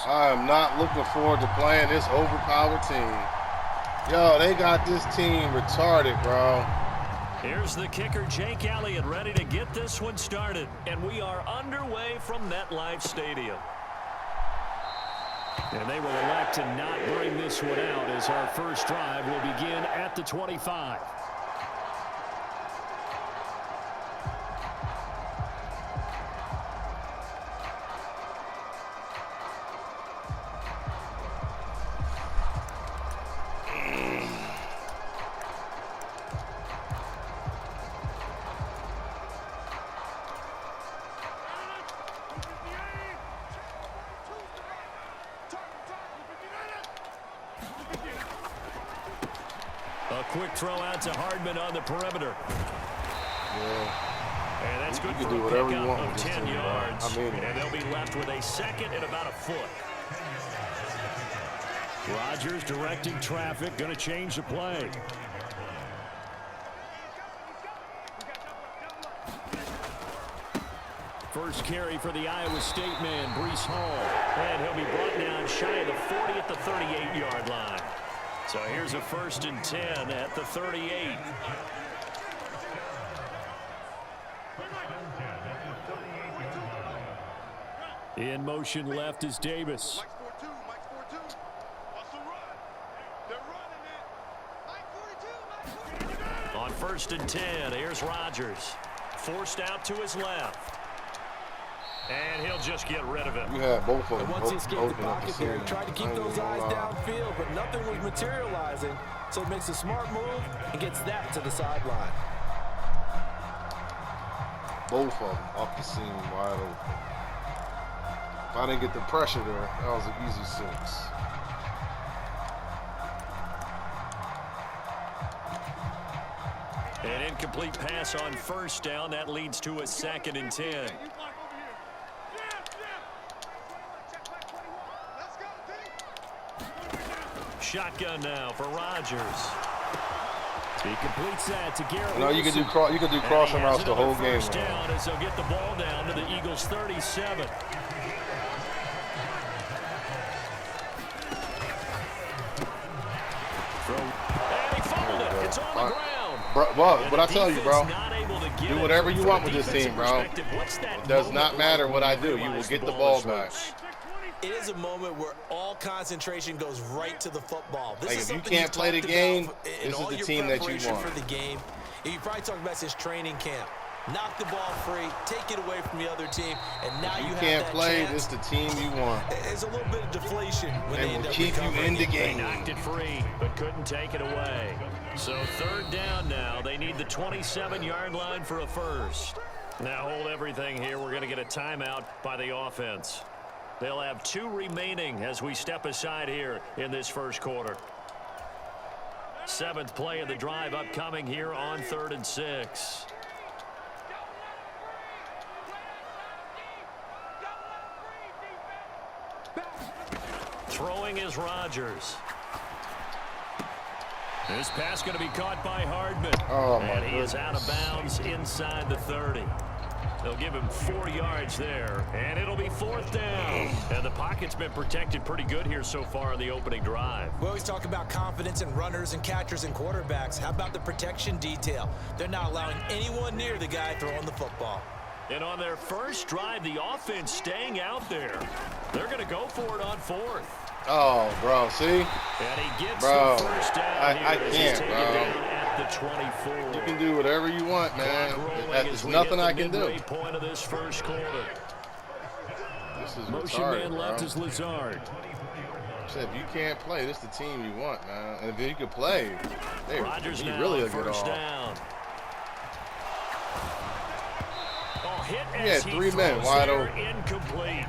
I am not looking forward to playing this overpowered team. Yo, they got this team retarded, bro. Here's the kicker, Jake Elliott, ready to get this one started. And we are underway from MetLife Stadium. And they will elect to not bring this one out as our first drive will begin at the 25. A quick throw out to Hardman on the perimeter. Yeah. And that's good you for can do a whatever you pickup want of with this 10 team, yards. I mean, and they'll be left with a second and about a foot. Rodgers directing traffic, going to change the play. First carry for the Iowa State man, Breece Hall. And he'll be brought down shy of the 40 at the 38-yard line. So here's a 1st and 10 at the 38. In motion left is Davis. On 1st and 10, here's Rodgers. Forced out to his left. And he'll just get rid of it. You had both of them. And once he escaped the pocket there, he tried to keep those eyes downfield, but nothing was materializing. So he makes a smart move and gets that to the sideline. Both of them off the seam wide open. If I didn't get the pressure there, that was an easy 6. An incomplete pass on 1st down. That leads to a 2nd and 10. Shotgun now for Rodgers. He completes that to Garrett. No, you can do crossing routes the whole game. First down as they'll get the ball down to the Eagles' 37. And he fumbled it. It's on the ground. Bro, what I tell you, bro, do whatever you want with this team, bro. It does not matter what I do. You will get the ball back. It is a moment where all concentration goes right to the football. This like is if you something can't play the game, in this is all the your team that you preparation want. for the game. You probably talked about this training camp. Knock the ball free, take it away from the other team, and now if you have can't that play, chance. this is the team you want. There's a little bit of deflation when they they end will up keep you in the game. They knocked it free, but couldn't take it away. So 3rd down now. They need the 27-yard line for a first. Now hold everything here. We're going to get a timeout by the offense. They'll have 2 remaining as we step aside here in this first quarter. 7th play of the drive upcoming here on 3rd and 6. Throwing is Rodgers. This pass going to be caught by Hardman. And he is out of bounds inside the 30. They'll give him 4 yards there, and it'll be 4th down. And the pocket's been protected pretty good here so far on the opening drive. We always talk about confidence in runners and catchers and quarterbacks. How about the protection detail? They're not allowing anyone near the guy throwing the football. And on their first drive, the offense staying out there. They're going to go for it on 4th. Oh, bro, see? And he gets the first down I can't, bro. At the 24. You can do whatever you want, man. There's nothing I can do. Point of this first quarter. This is Motion retarded, man bro. left is Lazard. I said, if you can't play, this is the team you want, man. And if you could play, Rodgers now really a good first off. down. Oh, hit He had 3 men wide open. Incomplete.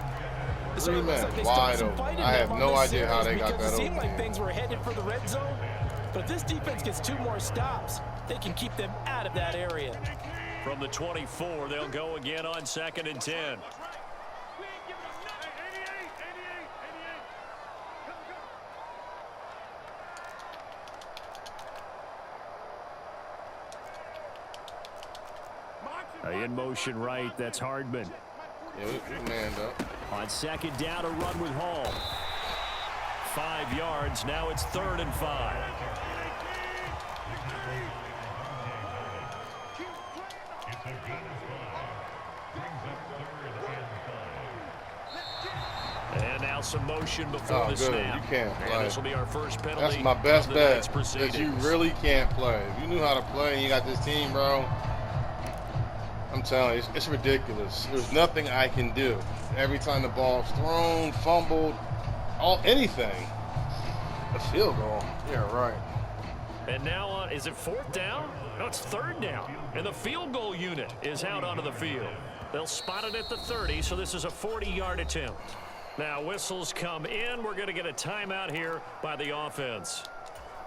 3 men wide open. I have no idea how they got that open. It seemed open. like things were headed for the red zone, but if this defense gets 2 more stops, they can keep them out of that area. From the 24, they'll go again on 2nd and 10. In motion right, that's Hardman. Yeah, we manned up. On 2nd down, a run with Hall. 5 yards. Now it's 3rd and 5. And now some motion before the snap. You can't play. And this will be our first penalty. That's my best bet. That you Proceedings. really can't play. If you knew how to play and you got this team, bro, I'm telling you, it's ridiculous. There's nothing I can do. Every time the ball's thrown, fumbled, anything. A field goal. Yeah, right. And now, is it 4th down? No, it's 3rd down. And the field goal unit is out onto the field. They'll spot it at the 30, so this is a 40-yard attempt. Now, whistles come in. We're going to get a timeout here by the offense.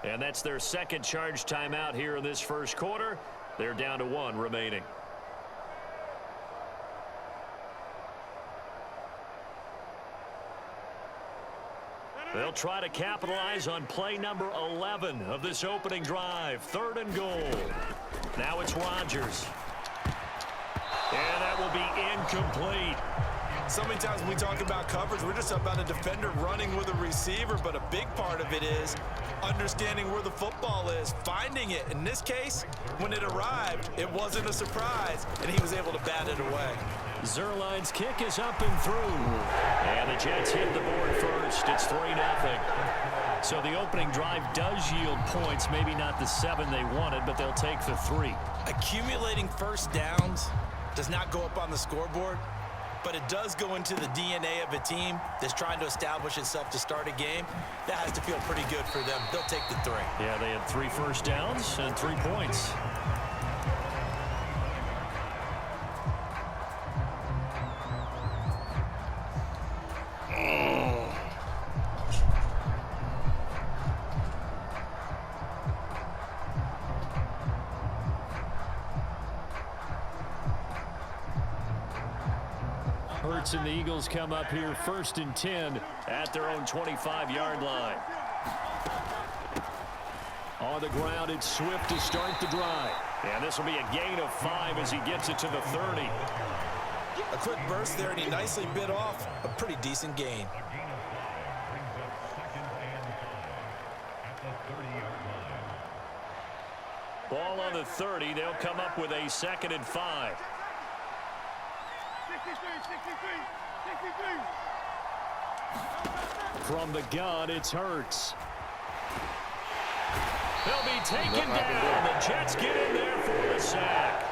And that's their second charge timeout here in this first quarter. They're down to 1 remaining. They'll try to capitalize on play number 11 of this opening drive. 3rd and goal. Now it's Rodgers. And that will be incomplete. So many times when we talk about coverage, we're just about a defender running with a receiver, but a big part of it is understanding where the football is, finding it. In this case, when it arrived, it wasn't a surprise, and he was able to bat it away. Zerline's kick is up and through. And the Jets hit the board first. It's 3-0. So the opening drive does yield points, maybe not the 7 they wanted, but they'll take the 3. Accumulating first downs does not go up on the scoreboard, but it does go into the DNA of a team that's trying to establish itself to start a game. That has to feel pretty good for them. They'll take the 3. Yeah, they had 3 first downs and 3 points. Hurts and the Eagles come up here 1st and 10 at their own 25-yard line. On the ground, it's Swift to start the drive. And this will be a gain of 5 as he gets it to the 30. A quick burst there, and he nicely bit off a pretty decent gain. Ball on the 30. They'll come up with a 2nd and 5. From the gun, it's Hurts. They'll be taken down. The Jets get in there for the sack.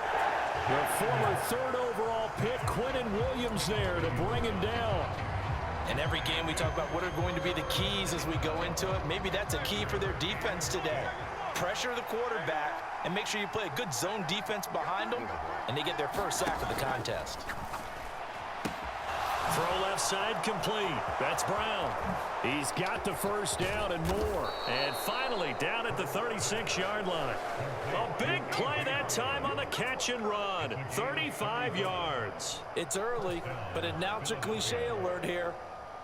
The former 3rd overall pick, Quentin Williams, there to bring him down. In every game we talk about what are going to be the keys as we go into it. Maybe that's a key for their defense today. Pressure the quarterback and make sure you play a good zone defense behind them, and they get their first sack of the contest. Throw left side complete. That's Brown. He's got the first down and more. And finally down at the 36-yard line. A big play that time on the catch and run. 35 yards. It's early, but announcer cliche alert here.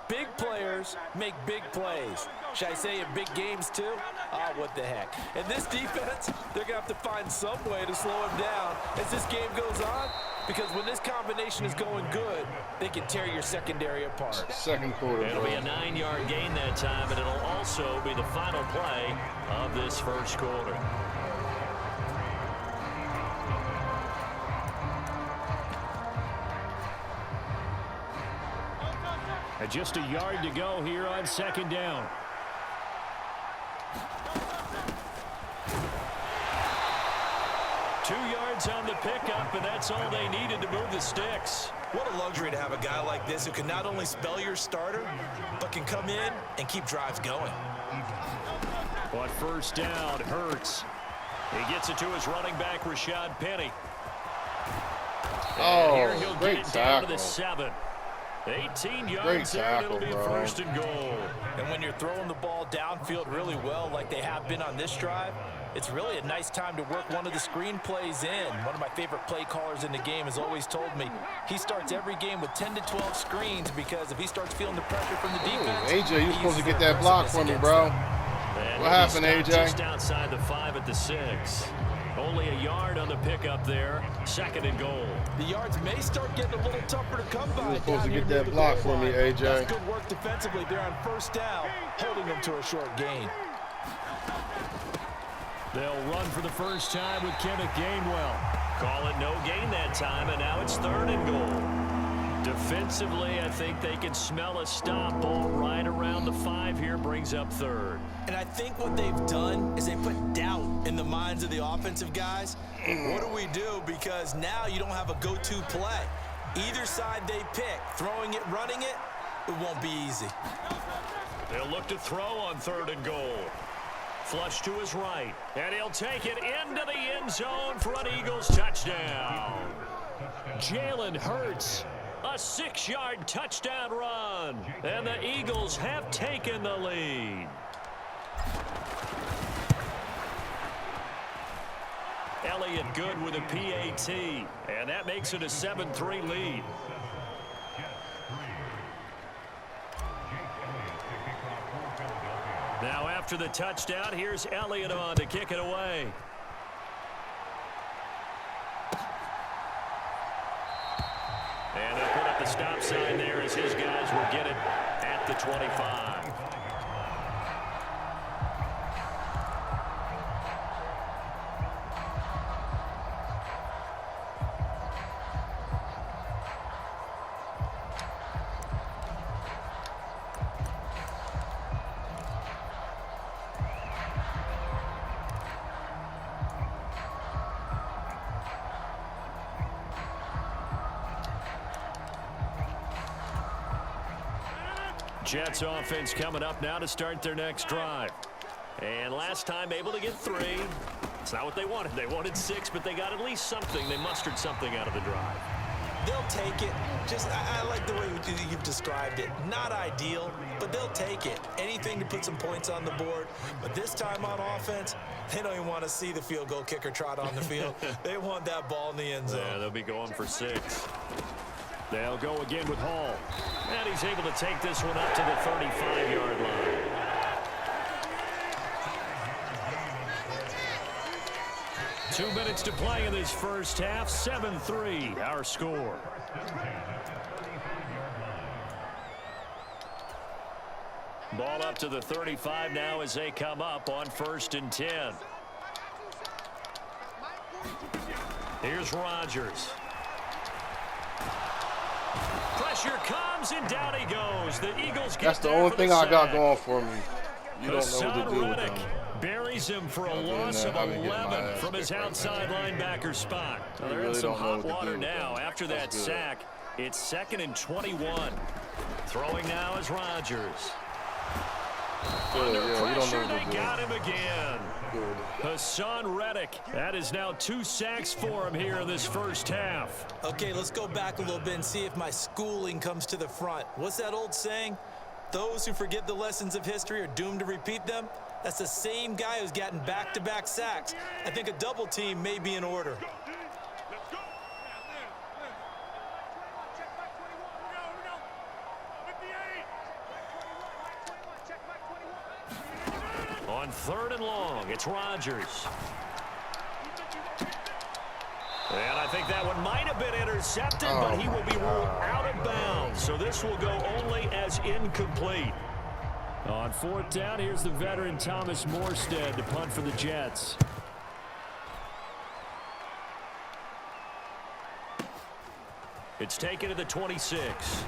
Big players make big plays. Should I say in big games too? Ah, what the heck. In this defense, they're going to have to find some way to slow him down as this game goes on, because when this combination is going good, they can tear your secondary apart. Second quarter. It'll be a 9-yard gain that time, and it'll also be the final play of this first quarter. And just a yard to go here on 2nd down. Two yards on the pickup, and that's all they needed to move the sticks. What a luxury to have a guy like this who can not only spell your starter, but can come in and keep drives going. But first down, Hurts. He gets it to his running back, Rashad Penny. And here he'll great get it down to the tackle. 7. 18 Great yards there, and tackle, it'll be bro. 1st and goal. And when you're throwing the ball downfield really well like they have been on this drive, it's really a nice time to work one of the screen plays in. One of my favorite play callers in the game has always told me he starts every game with 10 to 12 screens, because if he starts feeling the pressure from the defense... AJ, you're supposed to get that block for me, bro. And What happened, AJ? Just outside the 5 at the 6. Only a yard on the pickup there. 2nd and goal. The yards may start getting a little tougher to come by. You're supposed to get that block for me, AJ. That's good work defensively there on 1st down, holding them to a short gain. They'll run for the first time with Kenneth Gainwell. Call it no gain that time, and now it's 3rd and goal. Defensively, I think they can smell a stop. Ball right around the 5 here, brings up 3rd. And I think what they've done is they put doubt in the minds of the offensive guys. What do we do? Because now you don't have a go-to play. Either side they pick, throwing it, running it, it won't be easy. They'll look to throw on 3rd and goal. Flush to his right, and he'll take it into the end zone for an Eagles touchdown. Jalen Hurts, a 6-yard touchdown run, and the Eagles have taken the lead. Elliott good with a PAT, and that makes it a 7-3 lead. Now after the touchdown, here's Elliott on to kick it away. And they'll put up the stop sign there as his guys will get it at the 25. Jets offense coming up now to start their next drive. And last time able to get 3. It's not what they wanted. They wanted 6, but they got at least something. They mustered something out of the drive. They'll take it. I like the way you've described it. Not ideal, but they'll take it. Anything to put some points on the board. But this time on offense, they don't even want to see the field goal kicker trot on the field. They want that ball in the end zone. Yeah, they'll be going for 6. They'll go again with Hall. And he's able to take this one up to the 35-yard line. Two minutes to play in this first half. 7-3, our score. Ball up to the 35 now as they come up on 1st and 10. Here's Rodgers. Pressure comes, and down he goes. The Eagles get That's the only thing I got going for me. You don't know what to do with them. Buries him for a loss of 11 from his outside linebacker spot. Well, they're in some hot water now. After that sack, it's 2nd and 21. Throwing now is Rodgers. Under pressure, they got him again. Hassan Reddick. That is now 2 sacks for him here in this first half. Okay, let's go back a little bit and see if my schooling comes to the front. What's that old saying? Those who forget the lessons of history are doomed to repeat them. That's the same guy who's gotten back-to-back sacks. I think a double team may be in order. On 3rd and long, it's Rodgers. And I think that one might have been intercepted, but he will be ruled out of bounds. So this will go only as incomplete. On 4th down, here's the veteran Thomas Morstead to punt for the Jets. It's taken to the 26.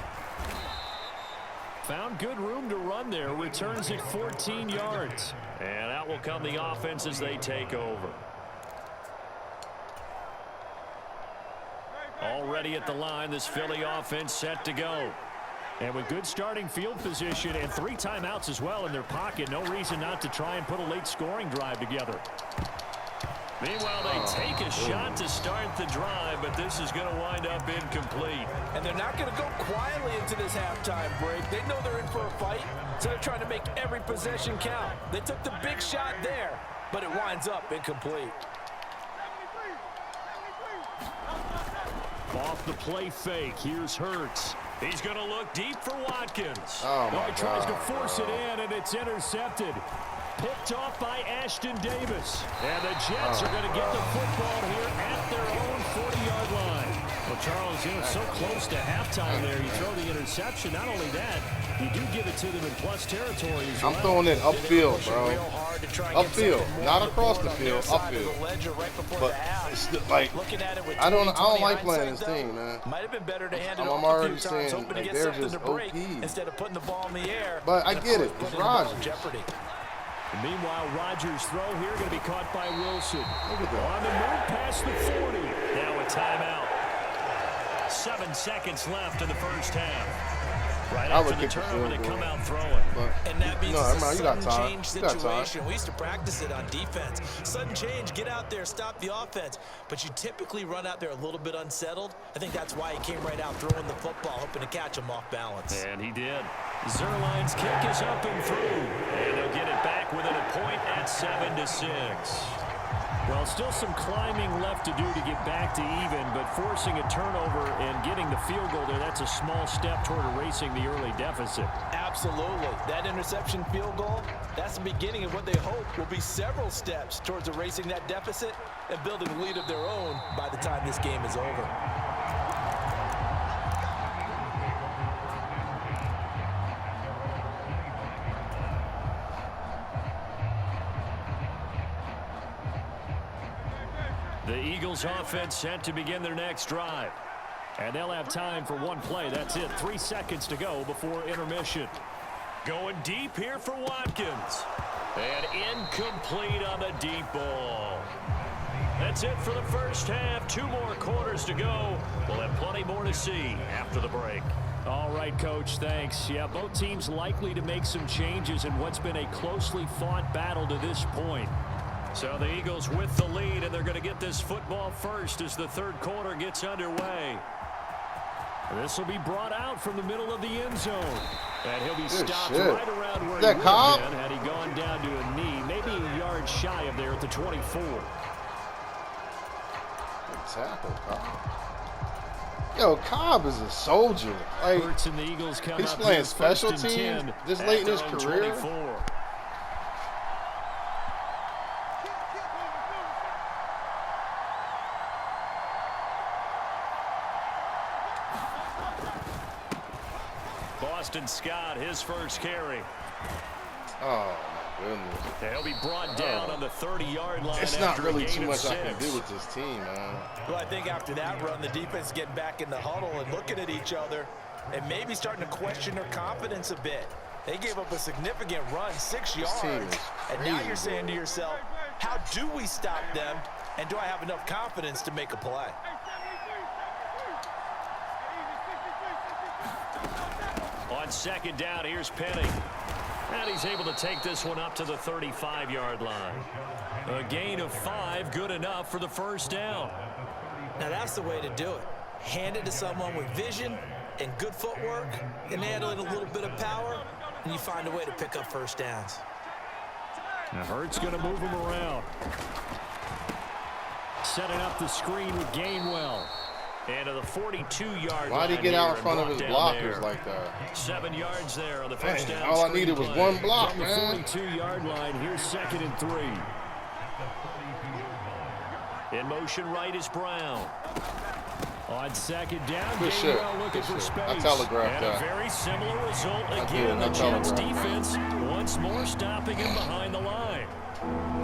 Found good room to run there. Returns it 14 yards. And out will come the offense as they take over. Already at the line, this Philly offense set to go. And with good starting field position and 3 timeouts as well in their pocket, no reason not to try and put a late scoring drive together. Meanwhile, they take a shot to start the drive, but this is going to wind up incomplete. And they're not going to go quietly into this halftime break. They know they're in for a fight, so they're trying to make every possession count. They took the big shot there, but it winds up incomplete. Off the play fake, here's Hurts. He's going to look deep for Watkins. Oh, my He tries God. to force it in, and it's intercepted. Picked off by Ashton Davis. And the Jets are going to get the football here at their own 40-yard line. Well, Charles, you know, so close to halftime there. You throw the interception. Not only that, you do give it to them in plus territory as well. I'm throwing it upfield, bro. Upfield, not across the field, upfield. But it's still, like, I don't like playing this team, man. Might have been better to hand it I'm off already a few times, saying, hoping to like, get they're something just to break OP. instead of putting the ball in the air. But I get it. It's Rodgers. Jeopardy. Meanwhile, Rodgers' throw here going to be caught by Wilson. On the move past the 40. Now a timeout. 7 seconds left in the first half. Right after the turnover, they come out throwing. And that means it's a sudden change situation. We used to practice it on defense. Sudden change, get out there, stop the offense. But you typically run out there a little bit unsettled. I think that's why he came right out throwing the football, hoping to catch him off balance. And he did. Zuerlein's kick is up and through. And they'll get it back within a point at 7-6. Well, still some climbing left to do to get back to even, but forcing a turnover and getting the field goal there, that's a small step toward erasing the early deficit. Absolutely. That interception field goal, that's the beginning of what they hope will be several steps towards erasing that deficit and building a lead of their own by the time this game is over. The Eagles offense set to begin their next drive. And they'll have time for one play. That's it. 3 seconds to go before intermission. Going deep here for Watkins. And incomplete on the deep ball. That's it for the first half. 2 more quarters to go. We'll have plenty more to see after the break. All right, Coach, thanks. Yeah, both teams likely to make some changes in what's been a closely fought battle to this point. So the Eagles with the lead, and they're going to get this football first as the third quarter gets underway. This will be brought out from the middle of the end zone. And he'll be stopped right around where he would have been had he gone down to a knee, maybe a yard shy of there at the 24. Good tackle, Cobb. Yo, Cobb is a soldier. Like, and the Eagles come he's playing special teams this late in his career. 24. Boston Scott, his first carry. Oh, my goodness. He'll be brought down on the 30-yard line. It's not really too much I can do with this team, man. Well, I think after that run, the defense is getting back in the huddle and looking at each other and maybe starting to question their confidence a bit. They gave up a significant run, 6 yards. And now you're saying to yourself, how do we stop them? And do I have enough confidence to make a play? On second down, here's Penny. And he's able to take this one up to the 35-yard line. A gain of 5, good enough for the first down. Now that's the way to do it. Hand it to someone with vision and good footwork, and add in a little bit of power, and you find a way to pick up first downs. Now Hurts going to move him around. Setting up the screen with Gainwell. And to the 42-yard line. Why'd he get out in front of his blockers like that? 7 yards there on the first down. All I needed was one block, on the 42-yard line. Here's 2nd and 3. In motion right is Brown. On second down, Gainwell looking for space. I telegraphed that. And a very similar result again. The Jets defense once more stopping him behind the line.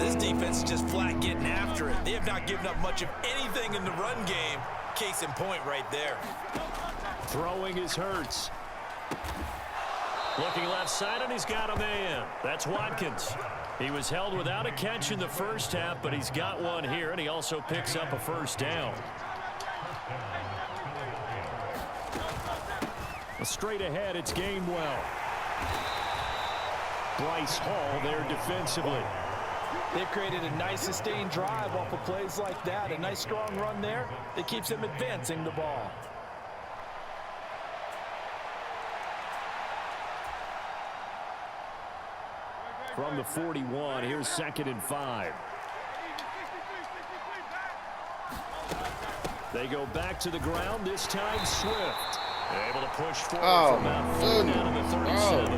This defense is just flat getting after it. They have not given up much of anything in the run game. Case in point right there. Throwing is Hurts. Looking left side, and he's got a man. That's Watkins. He was held without a catch in the first half, but he's got one here, and he also picks up a first down. Straight ahead, it's Gainwell. Bryce Hall there defensively. They've created a nice sustained drive off of plays like that. A nice strong run there that keeps them advancing the ball. From the 41, here's 2nd and 5. They go back to the ground, this time Swift. Able to push forward from about 4 down to the 37.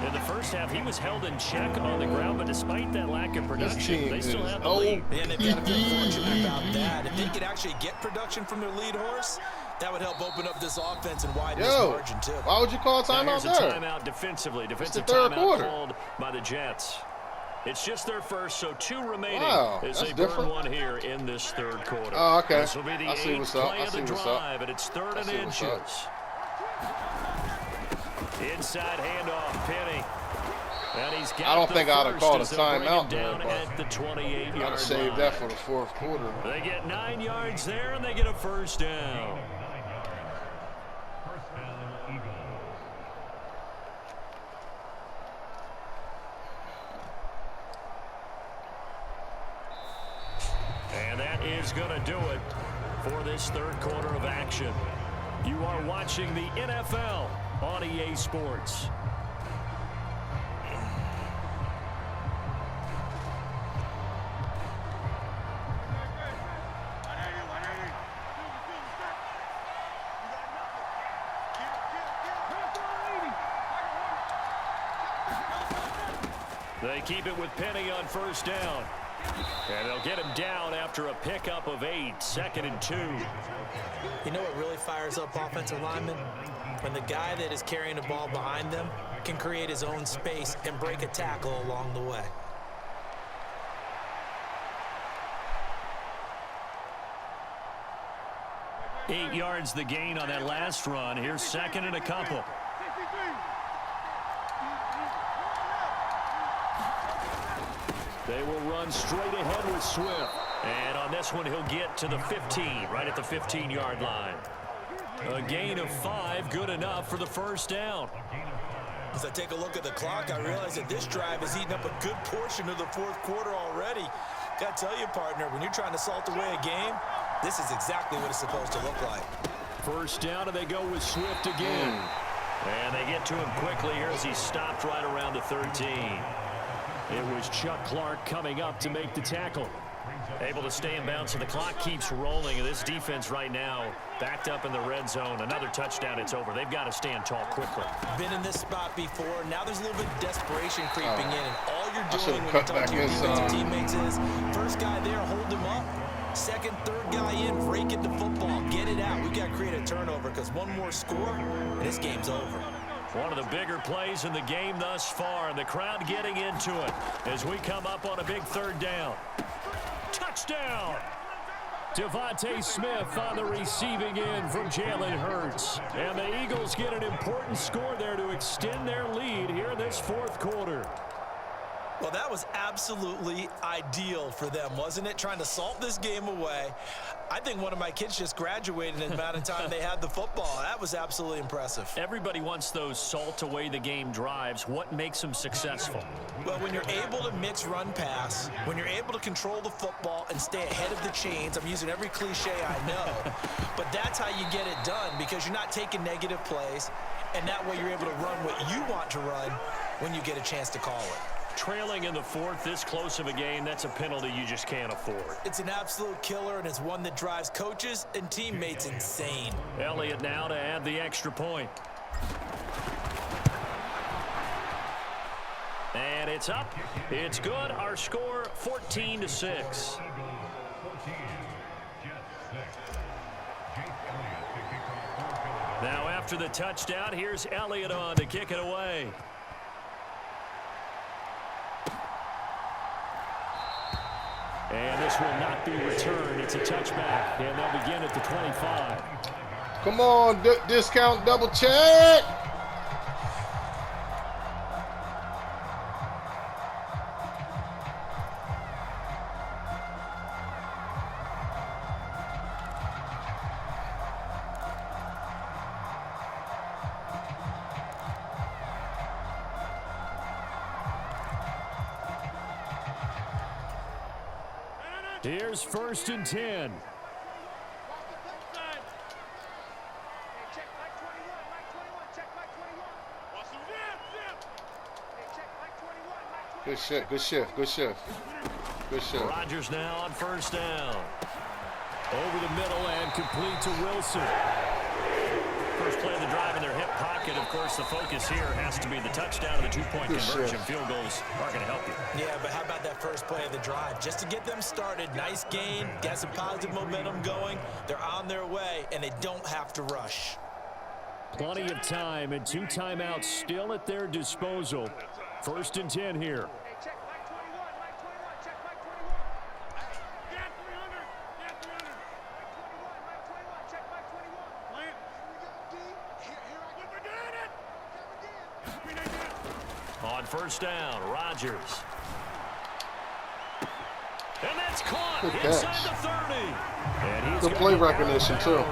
In the first first half, he was held in check on the ground, but despite that lack of production, they still have the lead. And they've got to feel fortunate about that. If they could actually get production from their lead horse, that would help open up this offense and widen this margin, too. Why would you call a timeout there? Here's a timeout defensively. Defensive third timeout quarter called by the Jets. It's just their first, so 2 remaining as they different. burn one here in this third quarter. Oh, okay. This will be the 8th play of the drive, and it's 3rd and inches. Inside handoff, Penny. And he's got I don't think I'd have called a timeout there, down but at the 28-yard line. I'd have saved that for the fourth quarter. They get 9 yards there, and they get a first down. And that is going to do it for this third quarter of action. You are watching the NFL on EA Sports. They keep it with Penny on first down. And they'll get him down after a pickup of 8, 2nd and 2. You know what really fires up offensive linemen? When the guy that is carrying the ball behind them can create his own space and break a tackle along the way. Eight yards the gain on that last run. Here's 2nd and a couple. They will run straight ahead with Swift. And on this one, he'll get to the 15, right at the 15-yard line. A gain of 5, good enough for the first down. As I take a look at the clock, I realize that this drive has eaten up a good portion of the fourth quarter already. Got to tell you, partner, when you're trying to salt away a game, this is exactly what it's supposed to look like. First down, and they go with Swift again. And they get to him quickly here as he stopped right around the 13. It was Chuck Clark coming up to make the tackle. Able to stay in bounds, so the clock keeps rolling. And this defense right now backed up in the red zone. Another touchdown, it's over. They've got to stand tall quickly. Been in this spot before. Now there's a little bit of desperation creeping in. And all you're doing when you talk to your defensive teammates is, first guy there, hold him up. Second, third guy in, break it the football. Get it out. We got to create a turnover because one more score, and this game's over. One of the bigger plays in the game thus far, and the crowd getting into it as we come up on a big third down. Touchdown! Devontae Smith on the receiving end from Jalen Hurts. And the Eagles get an important score there to extend their lead here in this fourth quarter. Well, that was absolutely ideal for them, wasn't it? Trying to salt this game away. I think one of my kids just graduated in the amount of time they had the football. That was absolutely impressive. Everybody wants those salt away the game drives. What makes them successful? Well, when you're able to mix run pass, when you're able to control the football and stay ahead of the chains, I'm using every cliche I know, but that's how you get it done because you're not taking negative plays, and that way you're able to run what you want to run when you get a chance to call it. Trailing in the fourth, this close of a game, that's a penalty you just can't afford. It's an absolute killer, and it's one that drives coaches and teammates insane. Elliott now to add the extra point. And it's up. It's good. Our score, 14-6. Now after the touchdown, here's Elliott on to kick it away. And this will not be returned. It's a touchback, and they'll begin at the 25. Come on, discount, double check. Here's 1st and 10. Good shit, good shift, good shift. Good shift. Rodgers now on first down. Over the middle and complete to Wilson. first play of the drive in their hip pocket. Of course, the focus here has to be the touchdown and the two-point conversion. Field goals are going to help you. Yeah, but how about that first play of the drive? Just to get them started, nice gain, get some positive momentum going. They're on their way, and they don't have to rush. Plenty of time and 2 timeouts still at their disposal. 1st and 10 here. On 1st down, Rodgers. And that's caught inside the 30. And he's good play recognition, too.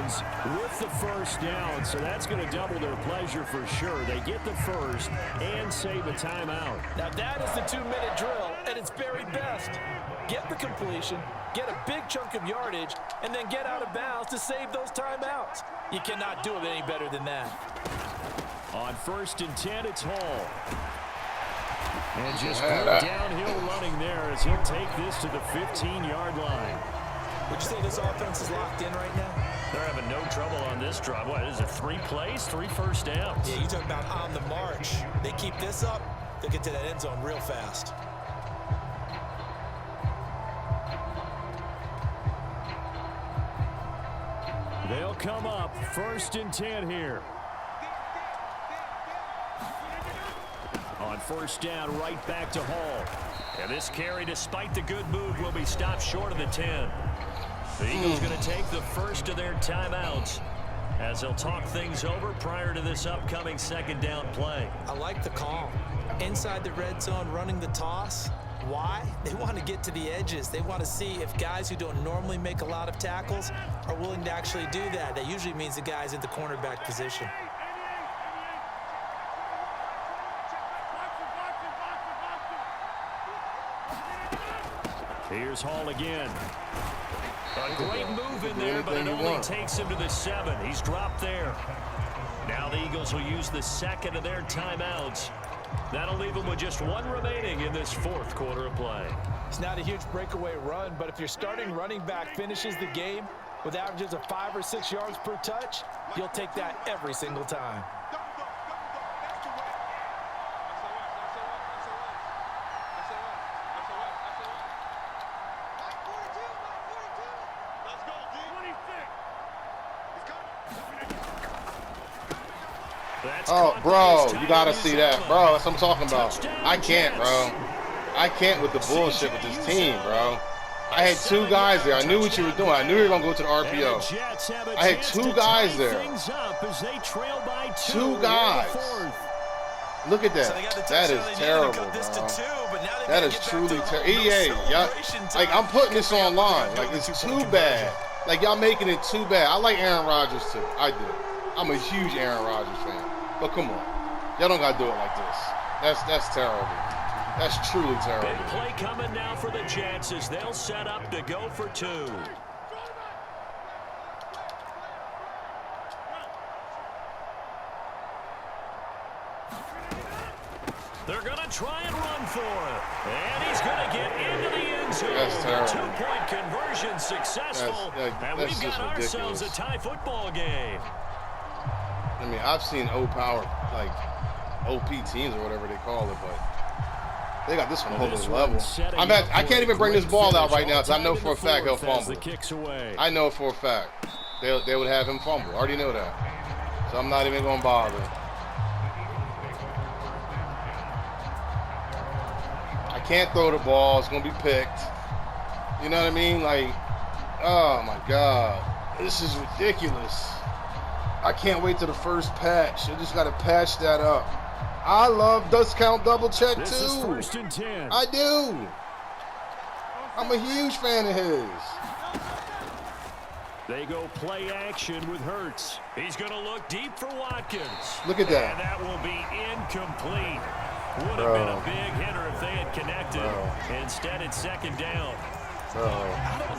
With the 1st down, so that's going to double their pleasure for sure. They get the 1st and save a timeout. Now that is the 2-minute drill at its very best. Get the completion, get a big chunk of yardage, and then get out of bounds to save those timeouts. You cannot do it any better than that. On 1st and 10, it's Hall. And just downhill running there as he'll take this to the 15-yard line. Would you say this offense is locked in right now? They're having no trouble on this drive. What is it, 3 plays, 3 first downs? Yeah, you talk about on the march. They keep this up, they'll get to that end zone real fast. They'll come up 1st and 10 here. On 1st down, right back to Hall. And this carry, despite the good move, will be stopped short of the 10. The Eagles going to take the first of their timeouts as they'll talk things over prior to this upcoming 2nd down play. I like the call. Inside the red zone, running the toss. Why? They want to get to the edges. They want to see if guys who don't normally make a lot of tackles are willing to actually do that. That usually means the guy's in the cornerback position. Here's Hall again. A great move in there, but it only takes him to the 7. He's dropped there. Now the Eagles will use the 2nd of their timeouts. That'll leave them with just 1 remaining in this 4th quarter of play. It's not a huge breakaway run, but if your starting running back finishes the game with averages of 5 or 6 yards per touch, you'll take that every single time. Oh, bro, you got to see that. Bro, that's what I'm talking about. I can't, bro. I can't with the bullshit with this team, bro. I had 2 guys there. I knew what you were doing. I knew you were going to go to the RPO. I had 2 guys there. 2 guys. Look at that. That is terrible, bro. That is truly terrible. EA, like, I'm putting this online. Like, it's too bad. Like, y'all making it too bad. I like Aaron Rodgers, too. I do. I'm a huge Aaron Rodgers fan. But come on. Y'all don't got to do it like this. That's terrible. That's truly terrible. Big play coming now for the Jets as they'll set up to go for 2. They're going to try and run for it. And he's going to get into the end zone. That's terrible. 2-point conversion successful. And we've got ourselves a tie football game. I mean, I've seen O-power, like OP teams or whatever they call it, but they got this on a whole other level. I can't even bring this ball out right now because I know for a fact he'll fumble. I know for a fact they would have him fumble. I already know that. So I'm not even going to bother. I can't throw the ball. It's going to be picked. You know what I mean? Like, oh, my God. This is ridiculous. I can't wait to the first patch. I just got to patch that up. I love does count double check too. This is 1st and 10. I do. I'm a huge fan of his. They go play action with Hurts. He's going to look deep for Watkins. Look at that. And that will be incomplete. Would have been a big hitter if they had connected. Instead, it's 2nd down.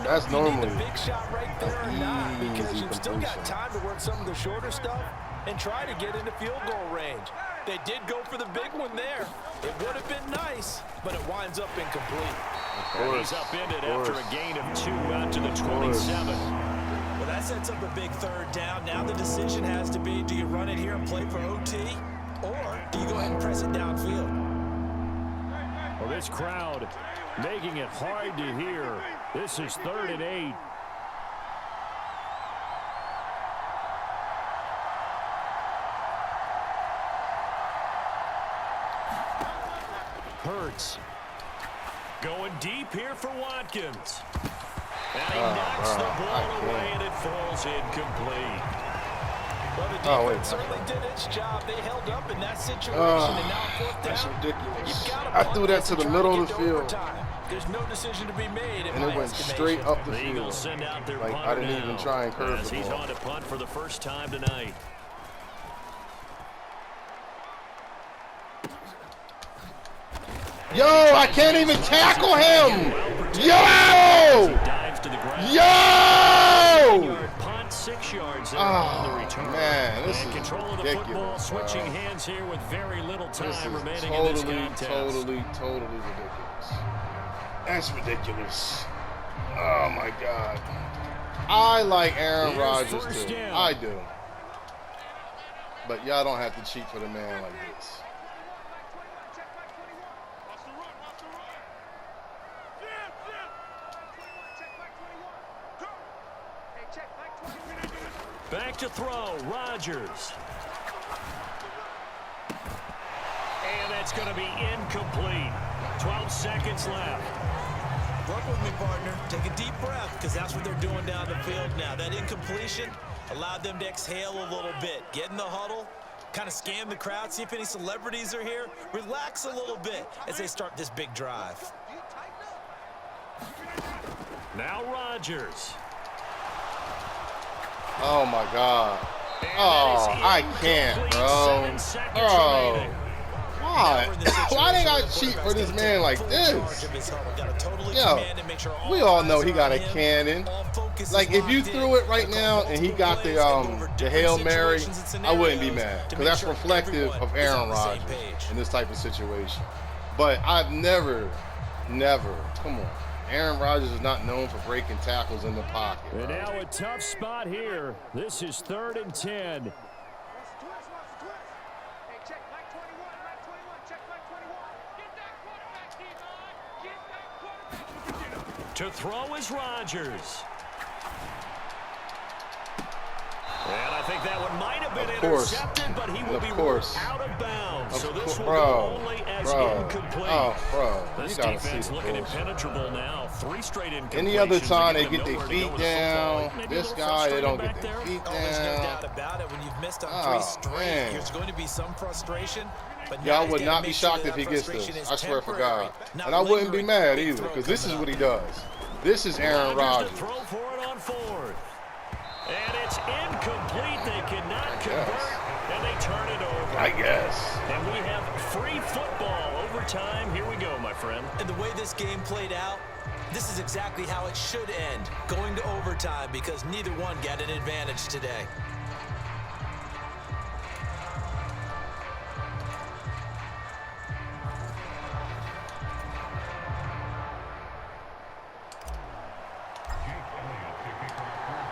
That's normally a big shot right there or not, because you've still got time to work some of the shorter stuff and try to get into field goal range. They did go for the big one there. It would have been nice, but it winds up incomplete. He's upended after a gain of 2 out to the 27. Well, that sets up a big third down. Now the decision has to be, do you run it here and play for OT, or do you go ahead and press it downfield? Well, this crowd making it hard to hear. This is 3rd and 8. Hurts. Going deep here for Watkins. And he knocks the ball away, and it falls incomplete. Well, the defense certainly did its job. They held up in that situation, and now 4th down. That's ridiculous. I threw that to the middle of the field. There's no decision to be made, and it went straight up the field. Eagles send out their like, I didn't even try and curve the ball. He's on to punt for the first time tonight. Yo, I can't even tackle him! Yo! Yo! Punt 6 yards there on the return. Man, this is control of the ridiculous, football, switching hands here with very little time remaining totally, in this contest. Totally ridiculous. That's ridiculous. Oh my God. I like Aaron Rodgers too. I do. But y'all don't have to cheat for the man like this. Back to throw, Rodgers. And that's going to be incomplete. 12 seconds left. Work with me, partner. Take a deep breath, because that's what they're doing down the field now. That incompletion allowed them to exhale a little bit. Get in the huddle, kind of scan the crowd, see if any celebrities are here. Relax a little bit as they start this big drive. Now Rodgers. Oh my God. Oh, I can't, bro. Bro. Why? Why they got cheat for this man like this? Yo, we all know he got a cannon. Like, if you threw it right now and he got the Hail Mary, I wouldn't be mad, because that's reflective of Aaron Rodgers in this type of situation. But I've never, come on. Aaron Rodgers is not known for breaking tackles in the pocket. And now a tough spot here. This is 3rd and 10. To throw is Rodgers. And I think that one might have been intercepted, but he will be out of bounds. So this will go only as incomplete. Oh, bro. This defense looking impenetrable now. 3 straight incompletions. Any other time they get their feet down. This guy, they don't get their feet down. There's no doubt about it. When you've missed on 3 straight, there's going to be some frustration. Y'all would not be shocked if he gets this. I swear for God. And I wouldn't be mad either, because this is what he does. This is Aaron Rodgers. Throw for it on 4th. And it's incomplete. They cannot convert, and they turn it over. I guess. And we have free football overtime. Here we go, my friend. And the way this game played out, this is exactly how it should end, going to overtime, because neither one got an advantage today.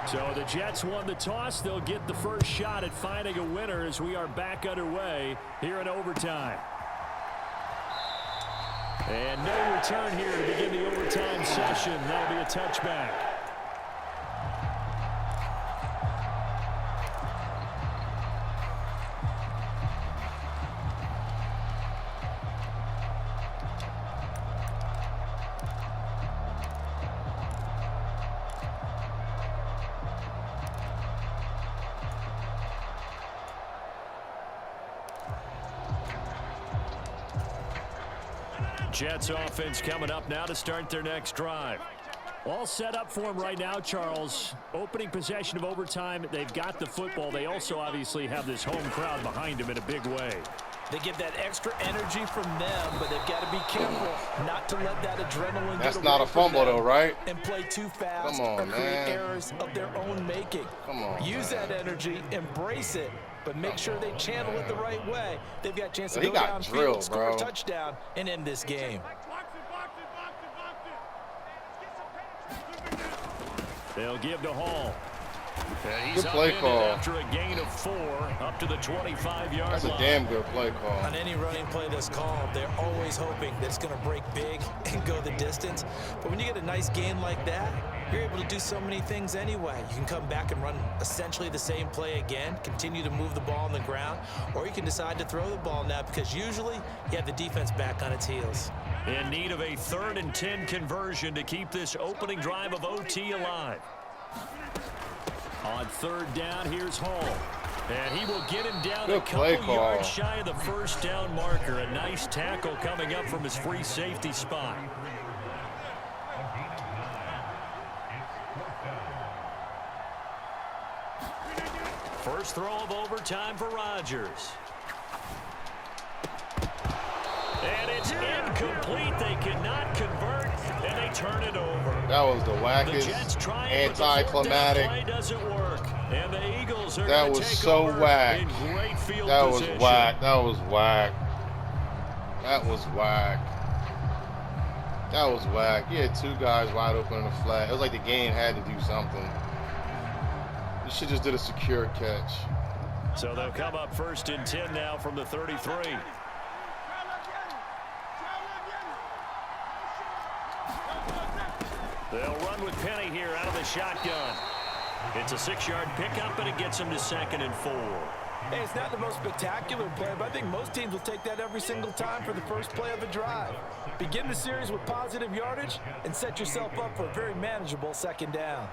So the Jets won the toss. They'll get the first shot at finding a winner as we are back underway here in overtime. And no return here to begin the overtime session. That'll be a touchback. Jets offense coming up now to start their next drive. All set up for them right now, Charles. Opening possession of overtime. They've got the football. They also obviously have this home crowd behind them in a big way. They get that extra energy from them, but they've got to be careful not to let that adrenaline That's not a fumble, though, right? And play too fast or create errors of their own making. Come on, Use that energy, embrace it, but make sure they channel it the right way. They've got a chance to go downfield, score a touchdown, and end this game. They'll give to Hall. And he's good play call. After a gain of 4, up to the 25-yard line. That's a damn good play call. On any running play that's called, they're always hoping that it's going to break big and go the distance. But when you get a nice gain like that, you're able to do so many things anyway. You can come back and run essentially the same play again, continue to move the ball on the ground, or you can decide to throw the ball now because usually you have the defense back on its heels. In need of a 3rd and 10 conversion to keep this opening drive of OT alive. On 3rd down, here's Hall. And he will get him down a couple yards shy of the first down marker. A nice tackle coming up from his free safety spot. First throw of overtime for Rodgers. And it's incomplete. They cannot convert, and they turn it over. That was the wackest, anticlimactic. Play doesn't work, and the Eagles are that was so whack. That was whack. That was whack. That was whack. That was whack. He had 2 guys wide open in the flat. It was like the game had to do something. You should just did a secure catch. So they'll come up 1st and 10 now from the 33. They'll run with Penny here out of the shotgun. It's a 6-yard pickup, and it gets him to 2nd and 4. Hey, it's not the most spectacular play, but I think most teams will take that every single time for the first play of a drive. Begin the series with positive yardage and set yourself up for a very manageable 2nd down.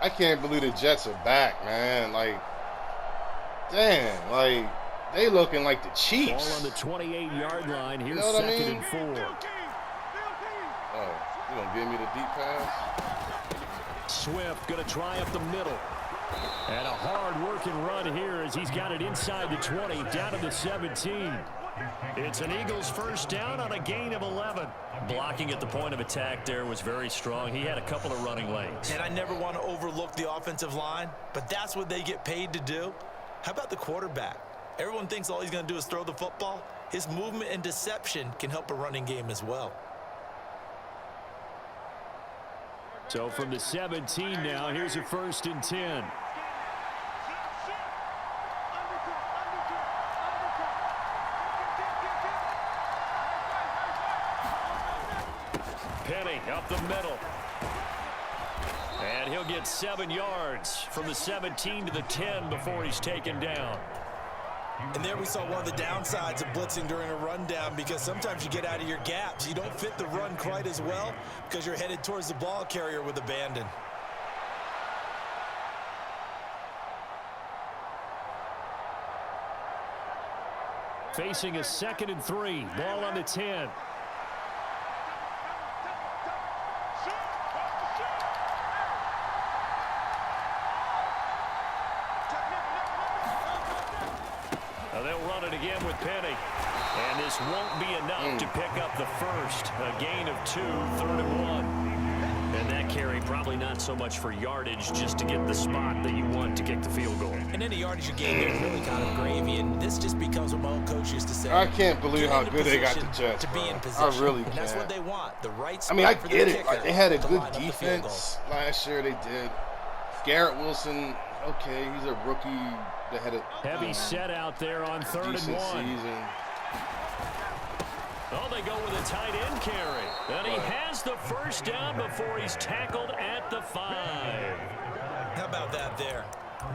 I can't believe the Jets are back, man. Like, damn, like, they looking like the Chiefs. Ball on the 28-yard line. Here's you know 2nd and 4. Oh, you gonna give me the deep pass? Swift gonna try up the middle. And a hard-working run here as he's got it inside the 20, down to the 17. It's an Eagles first down on a gain of 11. Blocking at the point of attack there was very strong. He had a couple of running lanes. And I never want to overlook the offensive line, but that's what they get paid to do. How about the quarterback? Everyone thinks all he's going to do is throw the football. His movement and deception can help a running game as well. So from the 17 now, here's a 1st and 10. Penny up the middle. And he'll get 7 yards from the 17 to the 10 before he's taken down. And there we saw one of the downsides of blitzing during a rundown, because sometimes you get out of your gaps. You don't fit the run quite as well because you're headed towards the ball carrier with abandon. Facing a 2nd and 3. Ball on the 10. They'll run it again with Penny. And this won't be enough to pick up the first. A gain of 2, 3rd and 1. And that carry probably not so much for yardage, just to get the spot that you want to kick the field goal. And any yardage you gain there is really kind of gravy, and this just becomes what my old coach used to say. I can't believe how good they got the Jets, bro. I really can't. That's what they want, the right spot. I mean, I get it. Like, they had a good defense last year. They did. Garrett Wilson, okay, he's a rookie. They had a heavy set out there on 3rd and 1. Season. Oh, they go with a tight end carry. And he has the first down before he's tackled at the 5. How about that there?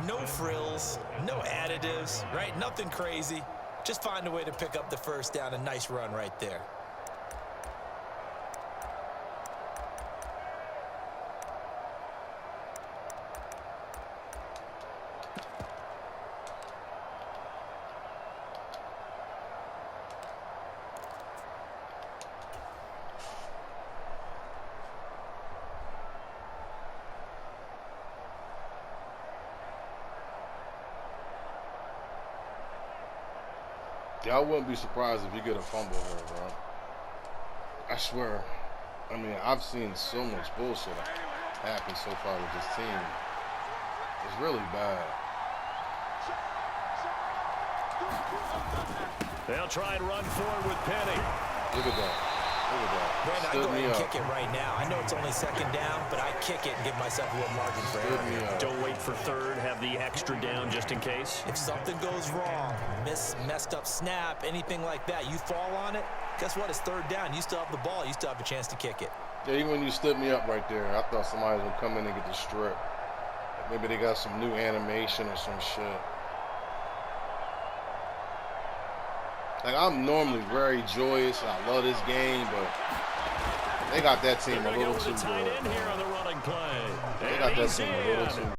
No frills, no additives, right? Nothing crazy. Just find a way to pick up the first down. A nice run right there. Yeah, I wouldn't be surprised if you get a fumble here, bro. I swear. I mean, I've seen so much bullshit happen so far with this team. It's really bad. They'll try and run forward with Penny. Look at that. Look at that. Brandon, I Stood go ahead me and up. kick it right now. I know it's only second down, but I kick it and give myself a little margin for Stood error. me up. Don't wait for third. Have the extra down just in case. If something goes wrong, messed up snap, anything like that, you fall on it, guess what? It's third down. You still have the ball. You still have a chance to kick it. Yeah, even when you stood me up right there, I thought somebody was going to come in and get the strip. Maybe they got some new animation or some shit. Like, I'm normally very joyous, and I love this game, but they got that team a little too good. Tight end here on the running play. They got that team a little too good.